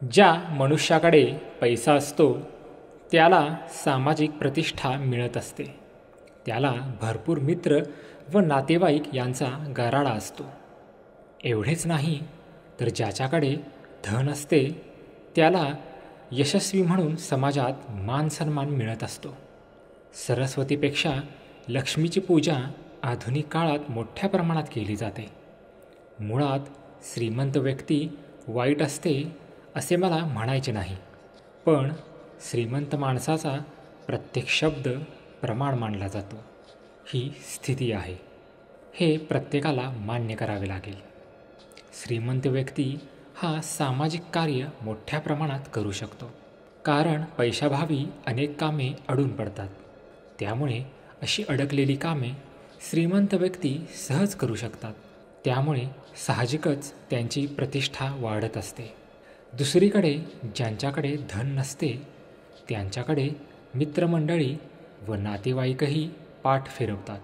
ज्या मनुष्याकडे पैसा असतो त्याला सामाजिक प्रतिष्ठा मिळत असते. त्याला भरपूर मित्र व नातेवाईक यांचा गराडा असतो. एवढेच नाही तर ज्याच्याकडे धन असते त्याला यशस्वी म्हणून समाजात मानसन्मान मिळत असतो. सरस्वतीपेक्षा लक्ष्मीची पूजा आधुनिक काळात मोठ्या प्रमाणात केली जाते. मुळात श्रीमंत व्यक्ती वाईट असते असे मला म्हणायचे नाही, पण श्रीमंत माणसाचा प्रत्येक शब्द प्रमाण मानला जातो. ही स्थिती आहे, हे प्रत्येकाला मान्य करावे लागेल. श्रीमंत व्यक्ती हा सामाजिक कार्य मोठ्या प्रमाणात करू शकतो, कारण पैशाभावी अनेक कामे अडून पडतात. त्यामुळे अशी अडकलेली कामे श्रीमंत व्यक्ती सहज करू शकतात. त्यामुळे साहजिकच त्यांची प्रतिष्ठा वाढत असते. दुसरीकडे ज्यांच्याकडे धन नसते त्यांच्याकडे मित्रमंडळी व नातेवाईकही पाठ फिरवतात.